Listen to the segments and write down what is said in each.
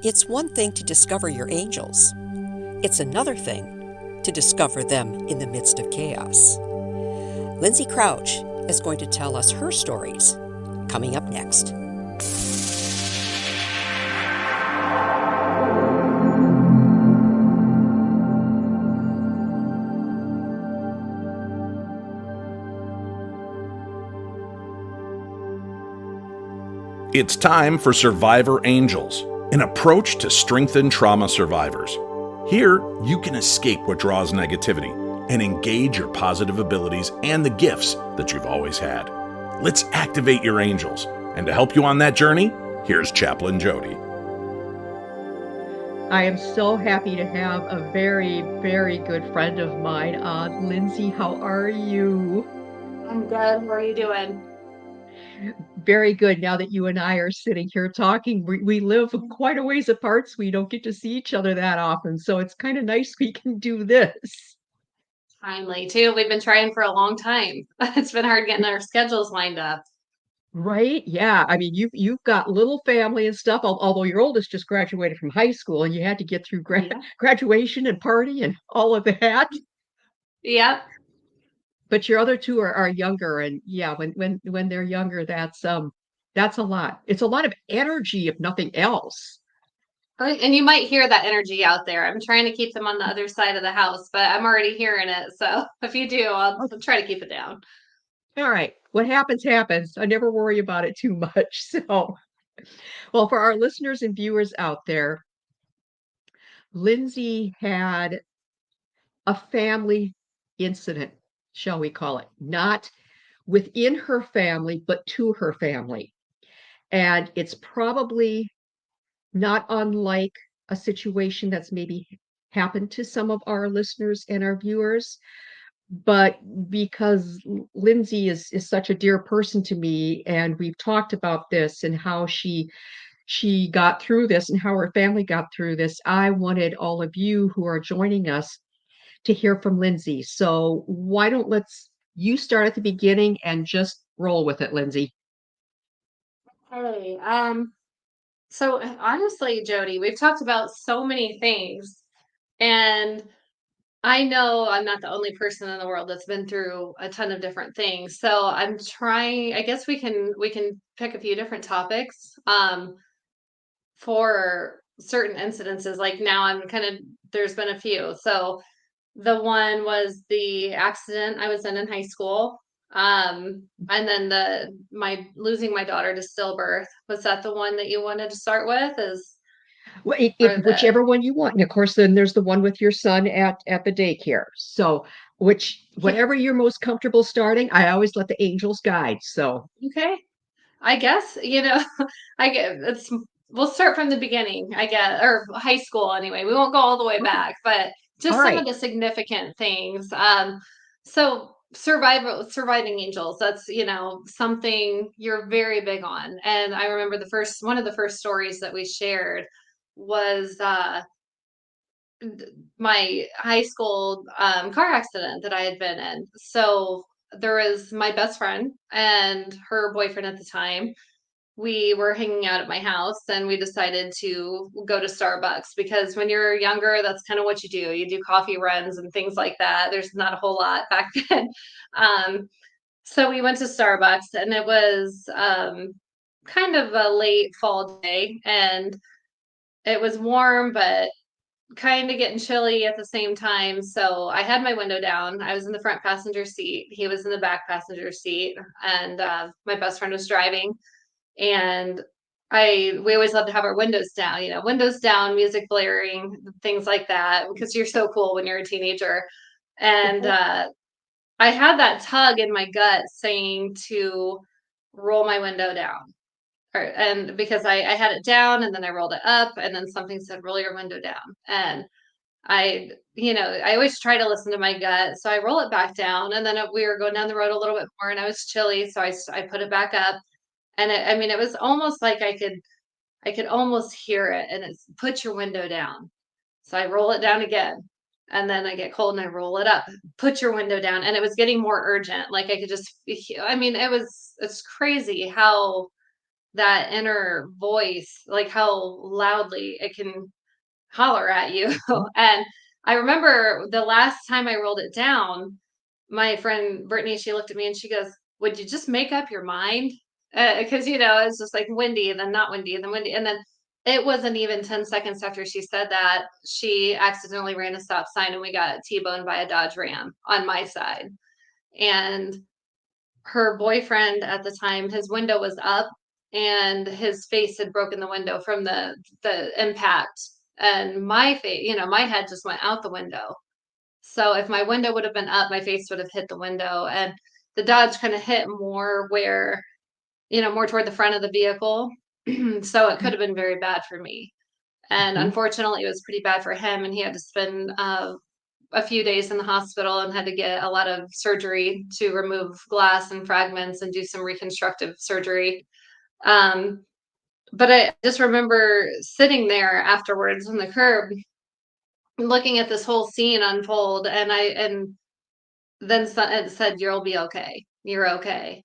It's one thing to discover your angels. It's another thing to discover them in the midst of chaos. Lindsay Crouch is going to tell us her stories coming up next. It's time for Survivor Angels, an approach to strengthen trauma survivors. Here, you can escape what draws negativity and engage your positive abilities and the gifts that you've always had. Let's activate your angels. And to help you on that journey, here's Chaplain Jodi. I am so happy to have a very, very good friend of mine on. Lindsay, how are you? I'm good. How are you doing? Very good. Now that you and I are sitting here talking, we live quite a ways apart, so we don't get to see each other that often. So it's kind of nice we can do this. Timely too. We've been trying for a long time. It's been hard getting our schedules lined up. Right? Yeah. I mean, you've got little family and stuff, although your oldest just graduated from high school and you had to get through Yeah. graduation and party and all of that. Yep. But your other two are younger, and yeah, when they're younger, that's a lot. It's a lot of energy, if nothing else. And you might hear that energy out there. I'm trying to keep them on the other side of the house, but I'm already hearing it. So if you do, I'll try to keep it down. All right, what happens happens. I never worry about it too much. So, well, for our listeners and viewers out there, Lindsay had a family incident, shall we call it, not within her family, but to her family. And it's probably not unlike a situation that's maybe happened to some of our listeners and our viewers. But because Lindsay is such a dear person to me, and we've talked about this and how she got through this and how her family got through this, I wanted all of you who are joining us to hear from Lindsay. So why don't let's you start at the beginning and just roll with it, Lindsay. Hey, so honestly, Jody, we've talked about so many things, and I know I'm not the only person in the world that's been through a ton of different things. So I'm trying, I guess we can pick a few different topics for certain incidences. Like now I'm kind of there's been a few. So the one was the accident I was in high school. And then my losing my daughter to stillbirth. Was that the one that you wanted to start with? Is Well, or the whichever one you want. And of course, then there's the one with your son at the daycare. So which yeah, whatever you're most comfortable starting, I always let the angels guide. So okay. I guess, I get it's we'll start from the beginning, I guess, or high school anyway. We won't go all the way okay. back, but All just some of right. the significant things. So surviving angels, that's, something you're very big on. And I remember one of the first stories that we shared was my high school car accident that I had been in. So there was my best friend and her boyfriend at the time. We were hanging out at my house and we decided to go to Starbucks because when you're younger, that's kind of what you do. You do coffee runs and things like that. There's not a whole lot back then. Um, so we went to Starbucks and it was kind of a late fall day and it was warm, but kind of getting chilly at the same time. So I had my window down. I was in the front passenger seat. He was in the back passenger seat, and my best friend was driving. And we always love to have our windows down, windows down, music blaring, things like that, because you're so cool when you're a teenager. And I had that tug in my gut saying to roll my window down. And because I had it down and then I rolled it up and then something said roll your window down. And I always try to listen to my gut. So I roll it back down and then we were going down the road a little bit more and I was chilly. So I put it back up and it was almost like I could almost hear it and it's put your window down. So I roll it down again and then I get cold and I roll it up, put your window down. And it was getting more urgent. Like I could just, it's crazy how that inner voice, like how loudly it can holler at you. Mhm. And I remember the last time I rolled it down, my friend Brittany, she looked at me and she goes, "Would you just make up your mind?" Because it's just like windy and then not windy and then windy. And then it wasn't even 10 seconds after she said that, she accidentally ran a stop sign and we got T-boned by a Dodge Ram on my side. And her boyfriend at the time, his window was up and his face had broken the window from the impact. And my face, my head just went out the window. So if my window would have been up, my face would have hit the window. And the Dodge kind of hit more where, more toward the front of the vehicle. So it could have been very bad for me. And Mhm. unfortunately, it was pretty bad for him. And he had to spend a few days in the hospital and had to get a lot of surgery to remove glass and fragments and do some reconstructive surgery. Um, but I just remember sitting there afterwards on the curb, looking at this whole scene unfold, and then it said, "You'll be okay. You're okay."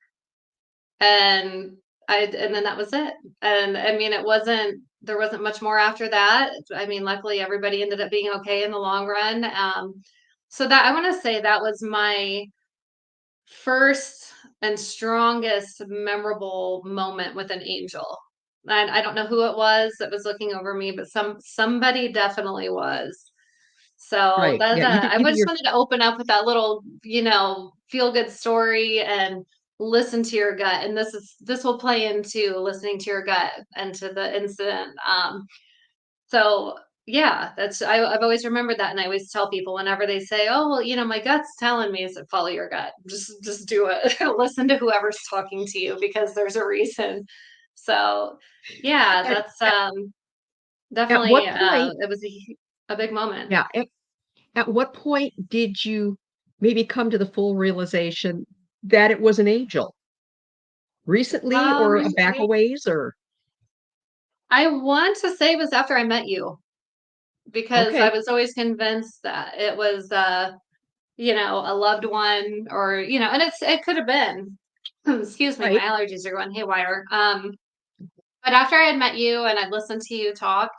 And and then that was it. And I mean, there wasn't much more after that. I mean, luckily everybody ended up being okay in the long run. So that I want to say that was my first and strongest memorable moment with an angel. And I don't know who it was that was looking over me, but somebody definitely was. So Right. Yeah. I Either just your wanted to open up with that little, feel good story and listen to your gut. And this will play into listening to your gut and to the incident. So yeah, I've always remembered that, and I always tell people whenever they say, "Oh, well, my gut's telling me," is to follow your gut. Just do it. Listen to whoever's talking to you because there's a reason. So yeah, at, that's at, at definitely what point, it was a big moment. yeah, at what point did you maybe come to the full realization that it was an angel? Recently Um, or back a ways or I want to say it was after I met you because I okay. was always convinced that it was a loved one or and it could have been. Excuse me, my Right. allergies are going haywire. But after I had met you and I listened to you talk,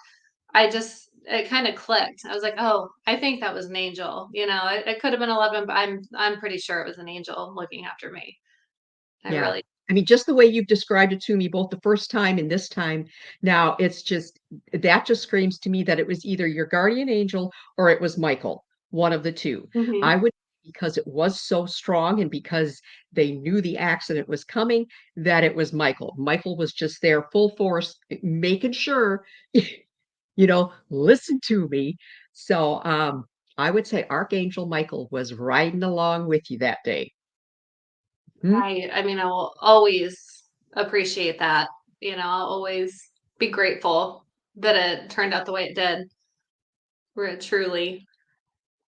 it kind of clicked. I was like, "Oh, I think that was an angel." It could have been 11, but I'm pretty sure it was an angel looking after me. I Yeah. really I mean, just the way you've described it to me both the first time and this time, now it's just that just screams to me that it was either your guardian angel or it was Michael, one of the 2. I Mhm. would because it was so strong and because they knew the accident was coming, that it was Michael. Michael was just there full force, making sure, listen to me. So, I would say Archangel Michael was riding along with you that day. Hmm? I mean, I will always appreciate that. I'll always be grateful that it turned out the way it did, truly.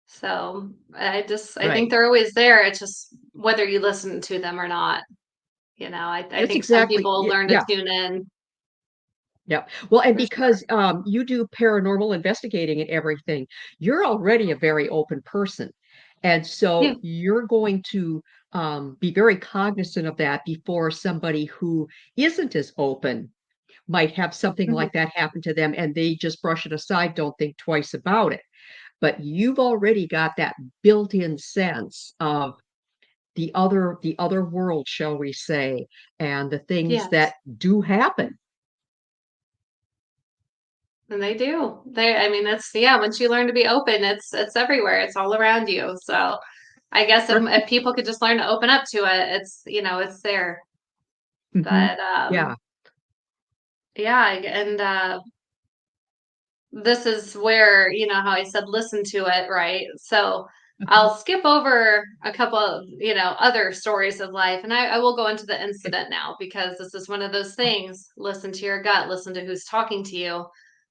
So I think Right. they're always there. It's just whether you listen to them or not. I That's think some exactly people learn to yeah, tune in yeah. Well, and for sure. because, you do paranormal investigating and everything, you're already a very open person, and Yeah. so you're going to, be very cognizant of that before somebody who isn't as open might have something Mhm. like that happen to them, and they just brush it aside, don't think twice about it. But you've already got that built-in sense of the other world, shall we say, and the things Yes. that do happen. And they do. I mean, that's yeah, once you learn to be open, it's everywhere. It's all around you. So I guess if people could just learn to open up to it, it's there. Mhm. But Yeah. yeah, and this is where, how I said listen to it, right? So Mhm. I'll skip over a couple of, other stories of life and I will go into the Okay. incident now because this is one of those things. Listen to your gut, listen to who's talking to you.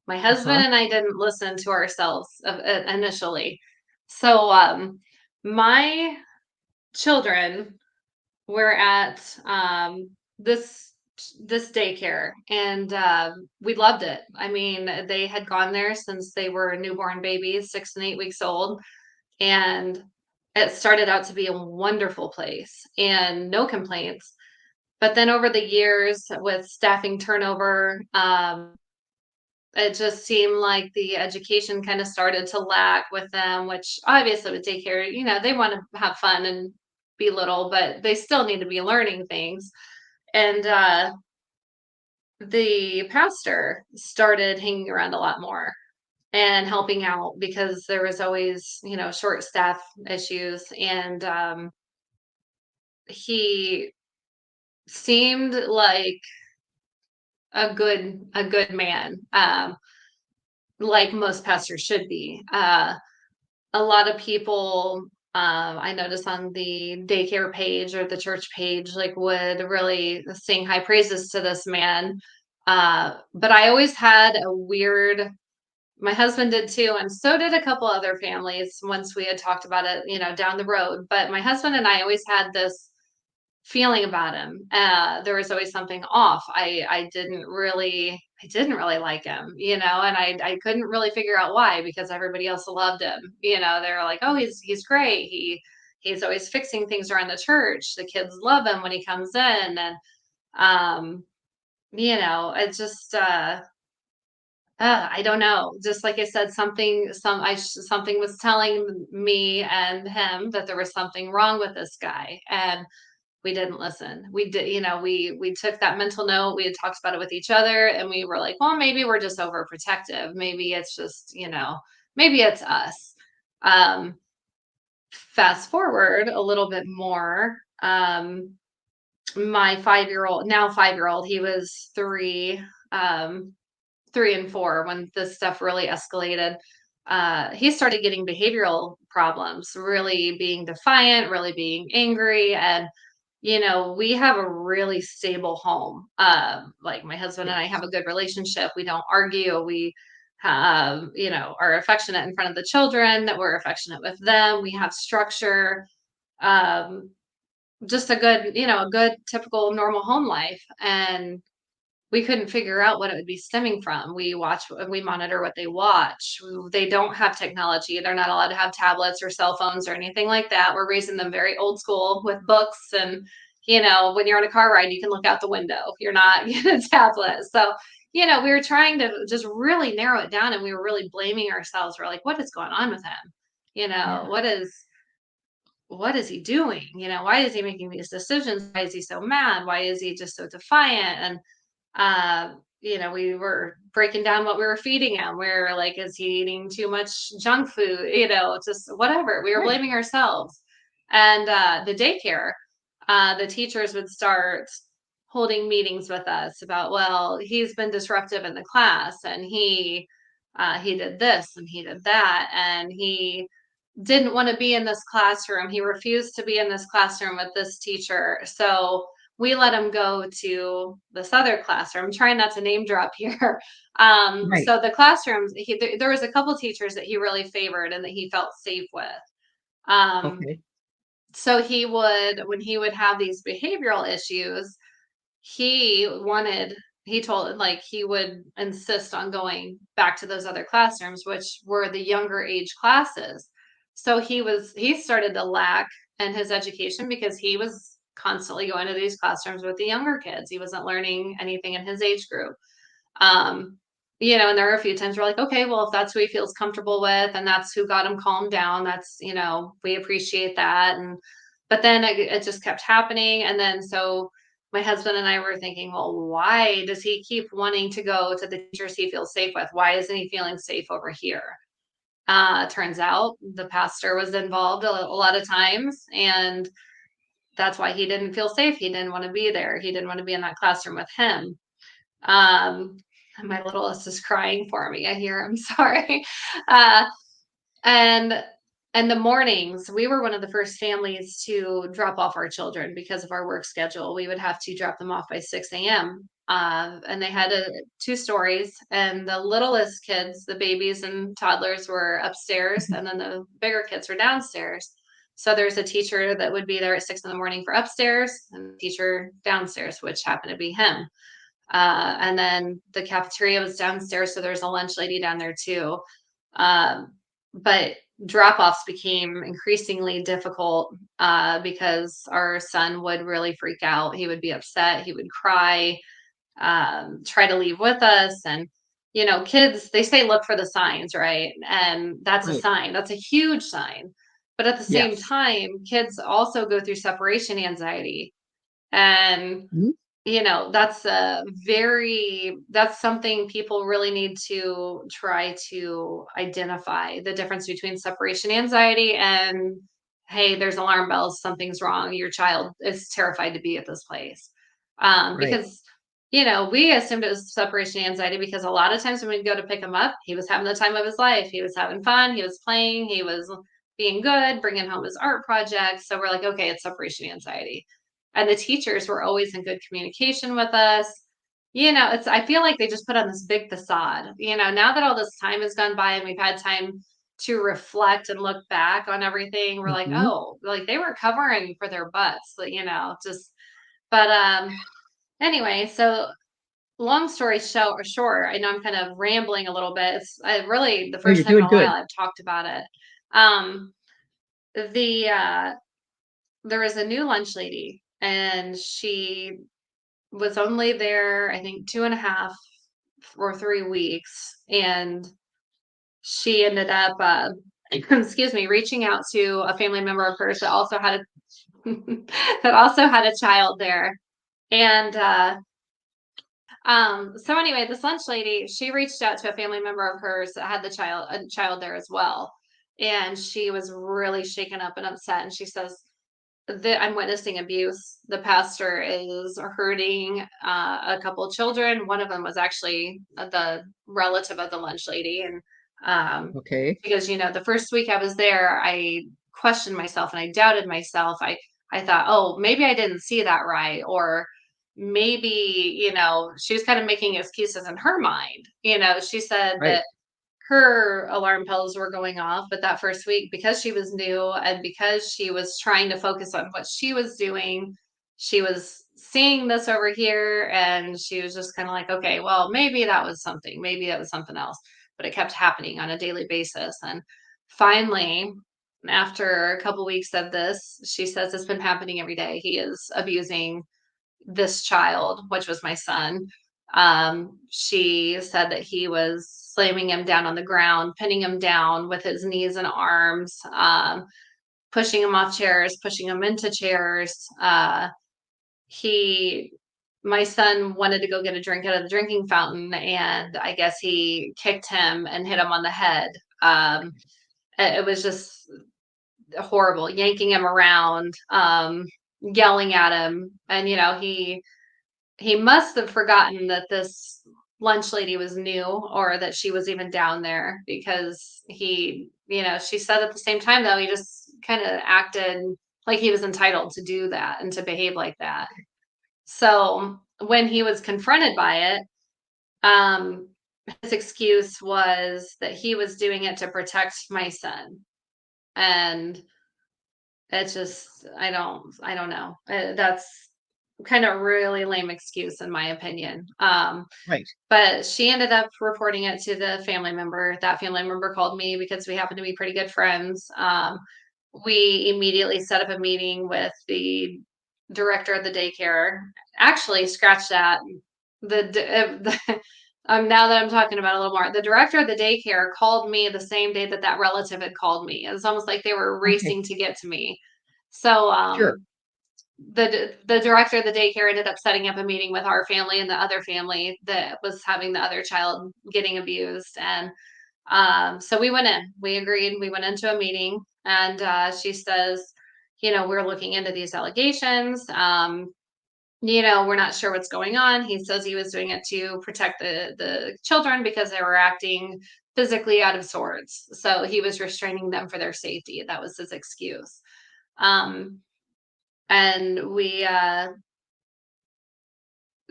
My husband Uh-huh. and I didn't listen to ourselves initially. So my children were at this this daycare and we loved it. I mean, they had gone there since they were newborn babies, 6 and 8 weeks old, and it started out to be a wonderful place and no complaints. But then over the years with staffing turnover, it just seemed like the education kind of started to lack with them, which obviously with daycare, they want to have fun and be little, but they still need to be learning things. And the pastor started hanging around a lot more and helping out because there was always, short staff issues. And he seemed like a good man, like most pastors should be. A lot of people, I noticed on the daycare page or the church page, like would really sing high praises to this man. But I always had a weird, my husband did too, and so did a couple other families once we had talked about it, down the road. But my husband and I always had this feeling about him. There was always something off. I didn't really like him, and I couldn't really figure out why because everybody else loved him. They were like, "Oh, he's great. He's always fixing things around the church. The kids love him when he comes in." And um, it just I don't know. Just like I said, something was telling me and him that there was something wrong with this guy, and we didn't listen. We did, we took that mental note. We had talked about it with each other, and we were like, well, maybe we're just overprotective. Maybe it's just, maybe it's us. Um, Fast forward a little bit more. My 5-year-old, now 5-year-old, he was 3, 3 and 4 when this stuff really escalated. He started getting behavioral problems, really being defiant, really being angry. And we have a really stable home. Like my husband and I Yes. have a good relationship. We don't argue. We are affectionate in front of the children, that we're affectionate with them. We have structure. Um, just a good typical normal home life. And we couldn't figure out what it would be stemming from. We monitor what they watch. They don't have technology. They're not allowed to have tablets or cell phones or anything like that. We're raising them very old school with books. And, when you're on a car ride, you can look out the window. You're not getting a tablet. So, we were trying to just really narrow it down, and we were really blaming ourselves. We're like, what is going on with him? Yeah. What is he doing? Why is he making these decisions? Why is he so mad? Why is he just so defiant? And we were breaking down what we were feeding him. We are like, is he eating too much junk food? Just whatever. We were Right. blaming ourselves. And the daycare, the teachers would start holding meetings with us about, well, he's been disruptive in the class, and he did this and he did that, and he didn't want to be in this classroom. He refused to be in this classroom with this teacher. So we let him go to this other classroom. I'm trying not to name drop here. Right. So the classrooms, there was a couple teachers that he really favored and that he felt safe with. Um, Okay. so when he would have these behavioral issues, he wanted he told like he would insist on going back to those other classrooms, which were the younger age classes. So he started to lack in his education because he was constantly going to these classrooms with the younger kids. He wasn't learning anything in his age group. um and there are a few times we're like, okay, well, if that's who he feels comfortable with and that's who got him calmed down, that's, we appreciate that. And but then it just kept happening. And then so my husband and I were thinking, well, why does he keep wanting to go to the teachers he feels safe with? Why isn't he feeling safe over here? Turns out the pastor was involved a lot of times, and that's why he didn't feel safe. He didn't want to be there. He didn't want to be in that classroom with him. um my littlest is crying for me. I hear him. Sorry. uh and and the mornings, we were one of the first families to drop off our children because of our work schedule. We would have to drop them off by 6 a.m. And they had 2 stories, and the littlest kids, the babies and toddlers, were upstairs, and then the bigger kids were downstairs. So there's a teacher that would be there at 6 in the morning for upstairs, and a teacher downstairs, which happened to be him. And then the cafeteria was downstairs, so there's a lunch lady down there too. Um, but drop-offs became increasingly difficult because our son would really freak out. He would be upset. He would cry, try to leave with us. And, kids, they say look for the signs, right? And that's a Right. sign. That's a huge sign. But at the same Yes. time, kids also go through separation anxiety. And Mhm. that's something people really need to try to identify the difference between separation anxiety and, hey, there's alarm bells, something's wrong, your child is terrified to be at this place. Right. Because we assumed it was separation anxiety because a lot of times when we'd go to pick him up, he was having the time of his life, he was having fun, he was playing, he was being good, bringing home his art projects. So we're like, okay, it's separation anxiety. And the teachers were always in good communication with us. I feel like they just put on this big facade. Now that all this time has gone by and we've had time to reflect and look back on everything, we're like, Mhm. oh, like they were covering for their butts, just but anyway, so long story short, I know I'm kind of rambling a little bit. It's really the Oh, first you're time in doing a while good. I've talked about it. Um, the There was a new lunch lady, and she was only there, I think, 2.5 or 3 weeks, and she ended up, excuse me, reaching out to a family member of hers that also had a that also had a child there, and so anyway, this lunch lady, she reached out to a family member of hers that had a child there as well, and she was really shaken up and upset, and she says, I'm witnessing abuse. The pastor is hurting a couple children. One of them was actually the relative of the lunch lady. And Okay. because, the first week I was there, I questioned myself and I doubted myself. I thought, oh, maybe I didn't see that right. Or maybe, she was kind of making excuses in her mind. She said Right. that her alarm bells were going off, but that first week, because she was new and because she was trying to focus on what she was doing, she was seeing this over here and she was just kind of like, okay, well, maybe that was something, maybe that was something else. But it kept happening on a daily basis. And finally, after a couple weeks of this, she says it's been happening every day. He is abusing this child, which was my son. She said that he was slamming him down on the ground, pinning him down with his knees and arms, pushing him off chairs, pushing him into chairs. He, my son wanted to go get a drink out of the drinking fountain, and I guess he kicked him and hit him on the head. It was just horrible, yanking him around, yelling at him, and he must have forgotten that this lunch lady was new or that she was even down there because she said at the same time, though, he just kind of acted like he was entitled to do that and to behave like that. So when he was confronted by it, um, his excuse was that he was doing it to protect my son. And it's just, I don't know. That's kind of really lame excuse in my opinion. Right. But she ended up reporting it to the family member. That family member called me because we happen to be pretty good friends. We immediately set up a meeting with the director of the daycare. Actually, scratch that. Now that I'm talking about it a little more, the director of the daycare called me the same day that that relative had called me. It was almost like they were Okay. racing to get to me. So Sure. the director of the daycare ended up setting up a meeting with our family and the other family that was having the other child getting abused. And so we agreed, we went into a meeting, and she says, we're looking into these allegations. We're not sure what's going on. He says he was doing it to protect the children because they were acting physically out of sorts. So he was restraining them for their safety. That was his excuse. Um, and we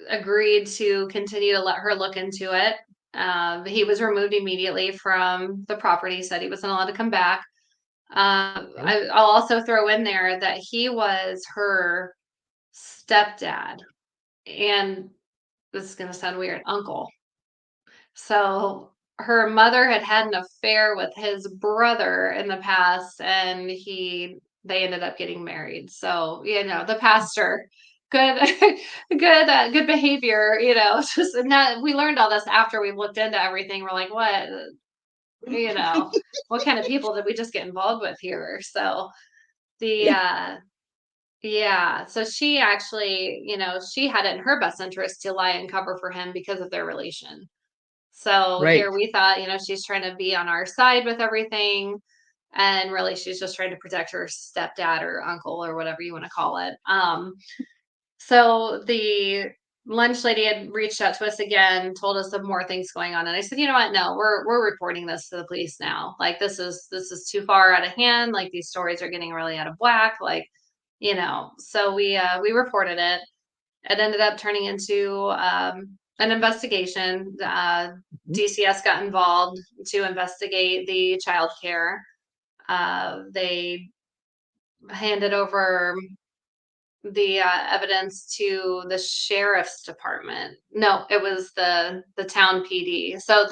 agreed to continue to let her look into it. He was removed immediately from the property, said he wasn't allowed to come back. Okay. I'll also throw in there that he was her stepdad, and this is going to sound weird, uncle. So her mother had had an affair with his brother in the past, and they ended up getting married. So, the pastor, good, good behavior, just, and that we learned all this after we looked into everything. We're like, you know, what kind of people did we just get involved with here? So the, Yeah. yeah, so she actually, she had it in her best interest to lie and cover for him because of their relation. So Right. here we thought, she's trying to be on our side with everything. And really, she's just trying to protect her stepdad or uncle or whatever you want to call it. So the lunch lady had reached out to us again, told us of more things going on. And I said, you know what? No, we're reporting this to the police now. Like this is too far out of hand. Like these stories are getting really out of whack. Like, so we reported it. It ended up turning into an investigation. Mhm. DCS got involved to investigate the child care. They handed over the evidence to the sheriff's department. No, it was the town PD. So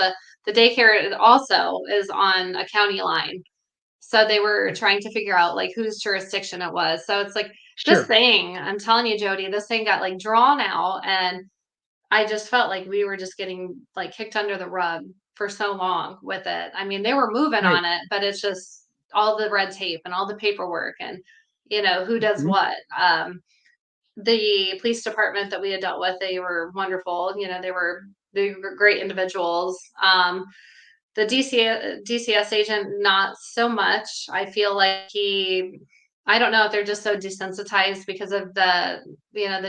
the daycare also is on a county line. So they were trying to figure out like whose jurisdiction it was. So it's like this Sure. thing, I'm telling you, Jodi, this thing got like drawn out, and I just felt like we were just getting like kicked under the rug for so long with it. I mean, they were moving Right. on it, but it's just all the red tape and all the paperwork and who does Mhm. what. The police department that we had dealt with, they were wonderful. They were great individuals. The DCS agent, not so much. I feel like I don't know if they're just so desensitized because of the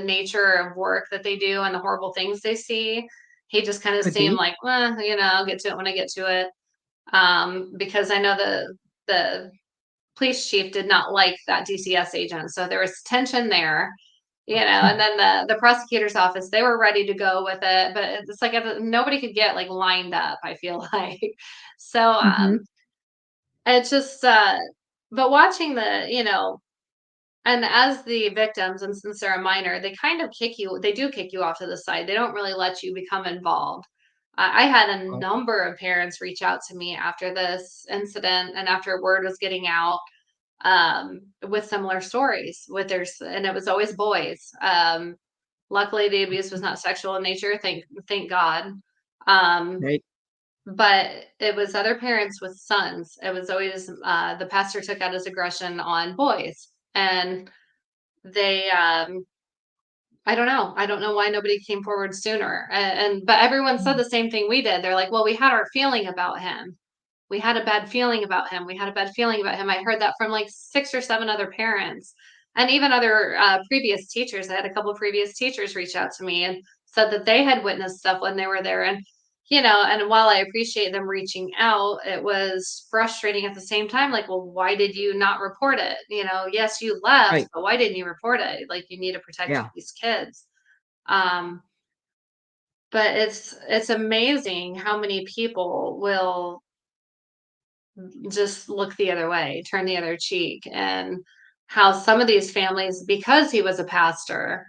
nature of work that they do and the horrible things they see. He just kind of Could seemed be. like, well, I'll get to it when I get to it. Because I know the police chief did not like that DCS agent, so there was tension there. And then the prosecutor's office, they were ready to go with it, but it's like nobody could get like lined up, I feel like. So Mhm. it's just but watching and as the victims, and since they're a minor, they do kick you off to the side. They don't really let you become involved. I had a Oh, number of parents reach out to me after this incident and after word was getting out, with similar stories and it was always boys. Luckily, the abuse was not sexual in nature. Thank God. Um, right. but it was other parents with sons. It was always the pastor took out his aggression on boys, and they. I don't know. I don't know why nobody came forward sooner. But everyone said Mm. the same thing we did. They're like, "Well, we had our feeling about him. We had a bad feeling about him. We had a bad feeling about him." I heard that from like 6 or 7 other parents, and even other, previous teachers. I had a couple of previous teachers reach out to me and said that they had witnessed stuff when they were there, and while I appreciate them reaching out, it was frustrating at the same time, like, "Well, why did you not report it?" "Yes, you left, Right. but why didn't you report it? Like, you need to protect Yeah. these kids." Um, but it's amazing how many people will just look the other way, turn the other cheek, and how some of these families, because he was a pastor,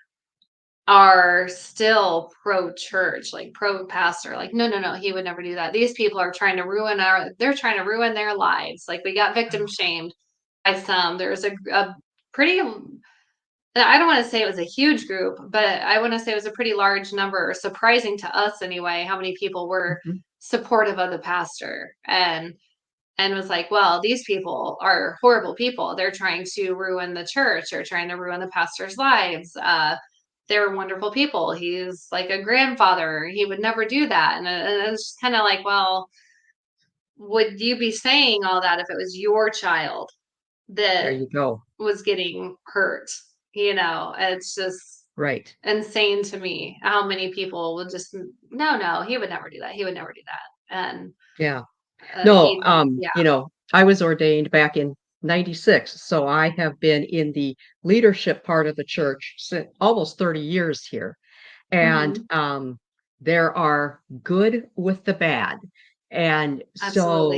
are still pro church, like pro pastor. Like, no, no, no, he would never do that. These people are trying to they're trying to ruin their lives. Like, we got victim shamed by some. There's a pretty, I don't want to say it was a huge group, but I want to say it was a pretty large number, surprising to us anyway, how many people were Mhm. supportive of the pastor. And was like, well, these people are horrible people. They're trying to ruin the church or trying to ruin the pastor's lives. They're wonderful people. He's like a grandfather. He would never do that. And it's just kind of like, well, would you be saying all that if it was your child There that you go. was getting hurt? It's just Right. insane to me how many people would just, no, no, he would never do that. He would never do that. And Yeah. No, yeah. I was ordained back in '96, so I have been in the leadership part of the church since almost 30 years here. And, Hmm. there are good with the bad. And so,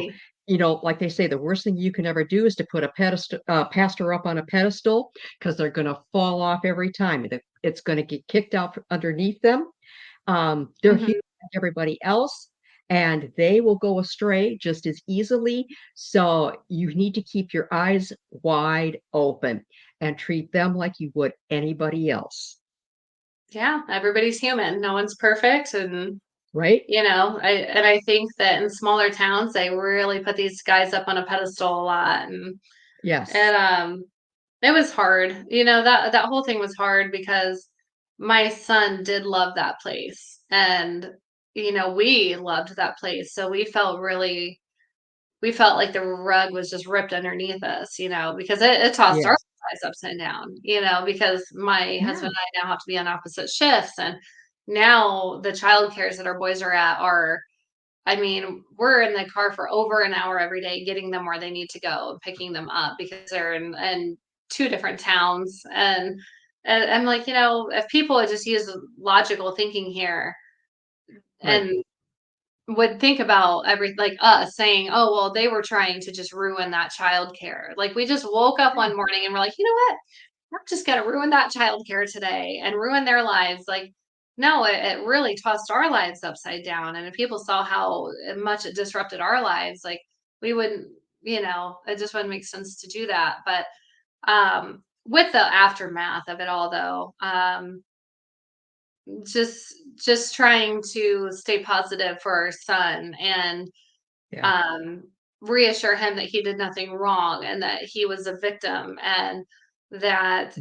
Absolutely. like they say, the worst thing you can ever do is to put a pastor up on a pedestal because they're gonna fall off every time. It's gonna get kicked out from underneath them. They're Mhm. human like everybody else. and they will go astray just as easily. So you need to keep your eyes wide open and treat them like you would anybody else, Yeah, everybody's human. No one's perfect, and right? I think that in smaller towns they really put these guys up on a pedestal a lot, Yes. and it was hard. That whole thing was hard because my son did love that place, and we loved that place, so we felt like the rug was just ripped underneath us, because it tossed our Yes. lives upside down, because my husband Yeah. and I now have to be on opposite shifts. And now the child cares that our boys are at are, I mean, we're in the car for over an hour every day getting them where they need to go and picking them up because they're in two different towns. And I'm like, if people would just use logical thinking here Right. and would think about like us saying, "Oh, well, they were trying to just ruin that childcare." Like we just woke up Yeah. one morning and we're like, "You know what? We're just gonna ruin that childcare today and ruin their lives." Like, no, it really tossed our lives upside down. And if people saw how much it disrupted our lives, like we wouldn't, it just wouldn't make sense to do that. But with the aftermath of it all, though, just trying to stay positive for our son and Yeah. um, reassure him that he did nothing wrong and that he was a victim and that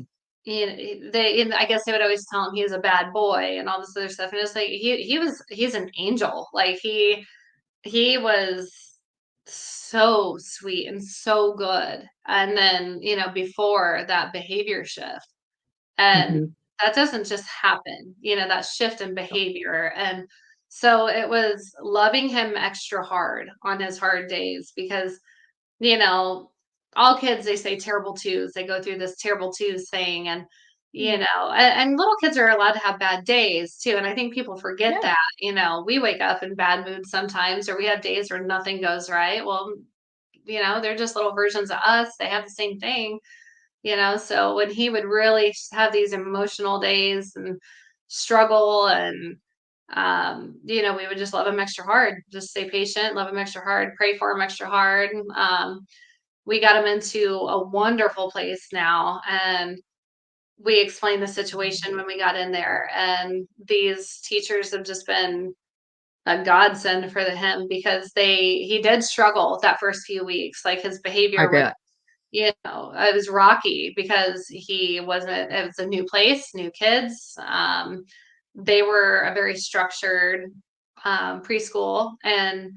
I guess they would always tell him he was a bad boy and all this other stuff, and it's like he's an angel. Like he was so sweet and so good. And then before that behavior shift, and Hmm. that doesn't just happen, that shift in behavior. And so it was loving him extra hard on his hard days because, you know, all kids, they say terrible twos. They go through this terrible twos thing. And, and little kids are allowed to have bad days too. And I think people forget Yeah. that, we wake up in bad moods sometimes, or we have days where nothing goes right. Well, they're just little versions of us. They have the same thing. So when he would really have these emotional days and struggle and we would just love him extra hard, just stay patient, love him extra hard, pray for him extra hard. We got him into a wonderful place now, and we explained the situation when we got in there, and these teachers have just been a godsend for him because he did struggle that first few weeks. Like his I behavior was, bet. it was rocky because it was a new place, new kids. They were a very structured preschool, and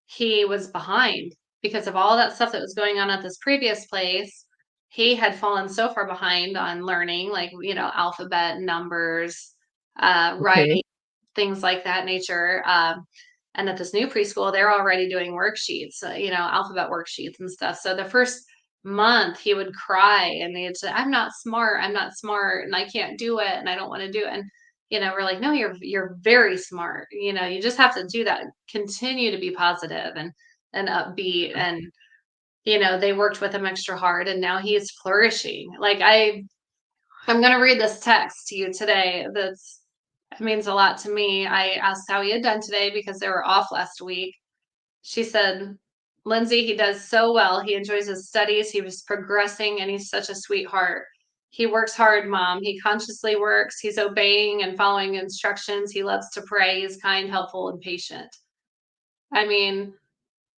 he was behind because of all that stuff that was going on at this previous place. He had fallen so far behind on learning, like, alphabet, numbers, Okay. writing, things like that nature. And at this new preschool, they're already doing worksheets, alphabet worksheets and stuff. So the first month he would cry and he'd say, I'm not smart and I can't do it and I don't want to do it. And we're like, no, you're very smart. You just have to do that. Continue to be positive and upbeat. And they worked with him extra hard, and now he's flourishing. Like I'm gonna read this text to you today. It means a lot to me. I asked how he had done today because they were off last week. She said, "Lindsay, he does so well. He enjoys his studies. He was progressing, and he's such a sweetheart. He works hard, Mom. He consciously works. He's obeying and following instructions. He loves to pray. He's kind, helpful, and patient." I mean,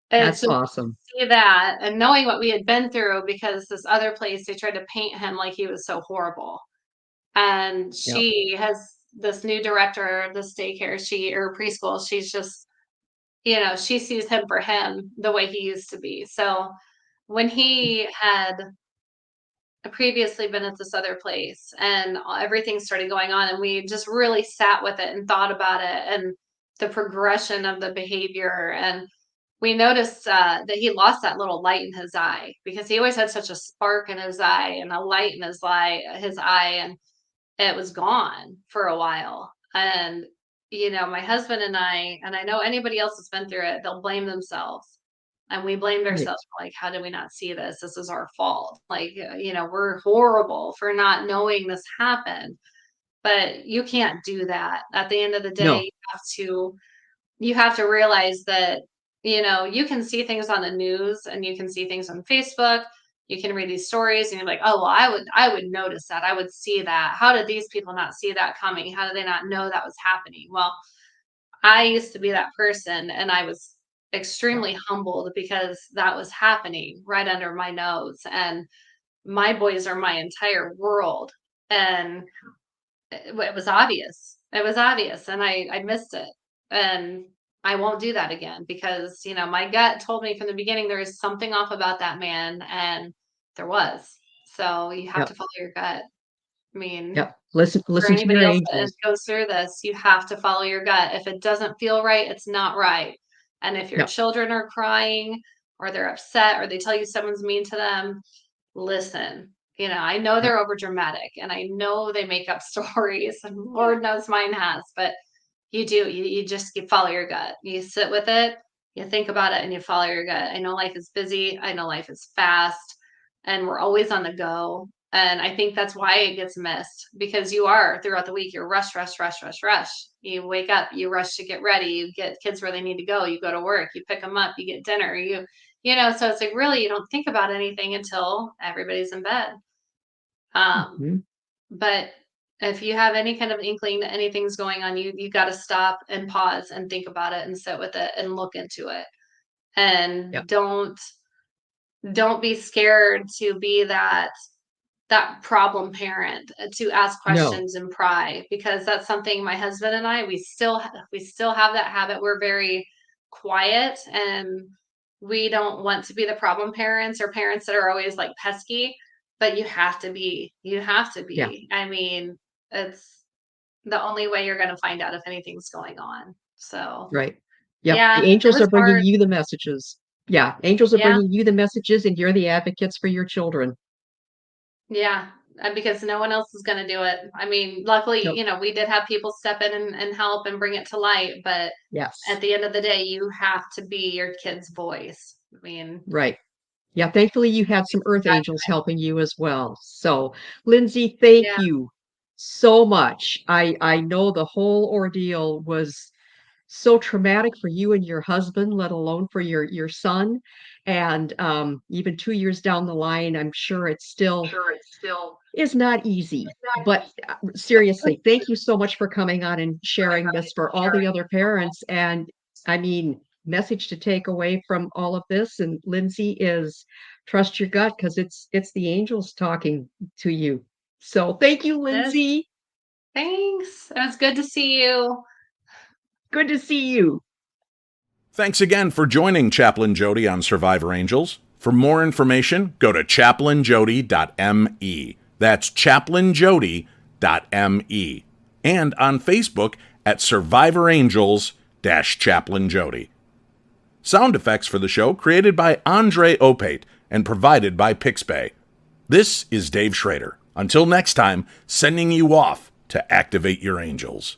it's That's just awesome. see that and knowing what we had been through, because this other place, they tried to paint him like he was so horrible. And Yep. she has this new director of this daycare, or preschool. She's just, she sees him for him the way he used to be. So when he had previously been at this other place and everything started going on, and we just really sat with it and thought about it and the progression of the behavior, and we noticed that he lost that little light in his eye because he always had such a spark in his eye and a light in his eye, and it was gone for a while. And my husband and I know anybody else that's been through it, they'll blame themselves. And we blamed Right. ourselves. We're like, how did we not see this? This is our fault. Like, we're horrible for not knowing this happened. But you can't do that. At the end of the day, No. you have to you have to realize that, you can see things on the news and you can see things on Facebook. You can read these stories and you're like, oh, well, I would notice that. I would see that. How did these people not see that coming? How did they not know that was happening? Well, I used to be that person and I was Yeah. extremely humbled because that was happening right under my nose. And my boys are my entire world. And it was obvious. It was obvious, and I missed it. And I won't do that again because, my gut told me from the beginning there is something off about that man, and there was. So you have to Yep. follow your gut. I mean, Yep. Listen, for listen to your anybody else that angels. goes through this, you have to follow your gut. If it doesn't feel right, it's not right. And if your Yep. children are crying or they're upset or they tell you someone's mean to them, listen. I know Yep. they're over dramatic and I know they make up stories and Lord knows mine has, but you follow your gut. You sit with it, you think about it and you follow your gut. I know life is busy. I know life is fast and we're always on the go. And I think that's why it gets missed because you are throughout the week, you're rush, rush, rush, rush, rush. You wake up, you rush to get ready, you get kids where they need to go to work, you pick them up, you get dinner, so it's like really you don't think about anything until everybody's in bed. Um, Mhm. but if you have any kind of inkling that anything's going on, you got to stop and pause and think about it and sit with it and look into it. And Yep. don't be scared to be that problem parent, to ask No. questions and pry because that's something my husband and I we still have that habit. We're very quiet and we don't want to be the problem parents or parents that are always like pesky, but Yeah. I mean, it's the only way you're going to find out if anything's going on. So Right. Yep. The yeah, it angels was are bringing hard. you the messages. Yeah. Angels are Yeah. bringing you the messages, and you're the advocates for your children. Yeah, because no one else is gonna do it. I mean, luckily, Nope. we did have people step in and help and bring it to light, but at Yes. the end of the day, you have to be your kid's voice. I mean, Right. Yeah. Thankfully, you had some earth that angels helping you as well. So, Lindsay, thank yeah, you so much. I know the whole ordeal was so traumatic for you and your husband, let alone for your son. And even 2 years down the line, I'm sure it still is not easy. But seriously, thank you so much for coming on and sharing this for all the other parents. And I mean, message to take away from all of this and Lindsay is trust your gut because it's the angels talking to you. So thank you, this. Lindsay. Thanks. It was good to see you. Good to see you. Thanks again for joining Chaplain Jodi on Survivor Angels. For more information, go to chaplainjodi.me. That's chaplainjodi.me. And on Facebook at Survivor Angels-Chaplain Jodi. Sound effects for the show created by Andre Opate and provided by Pixbay. This is Dave Schrader. Until next time, sending you off to activate your angels.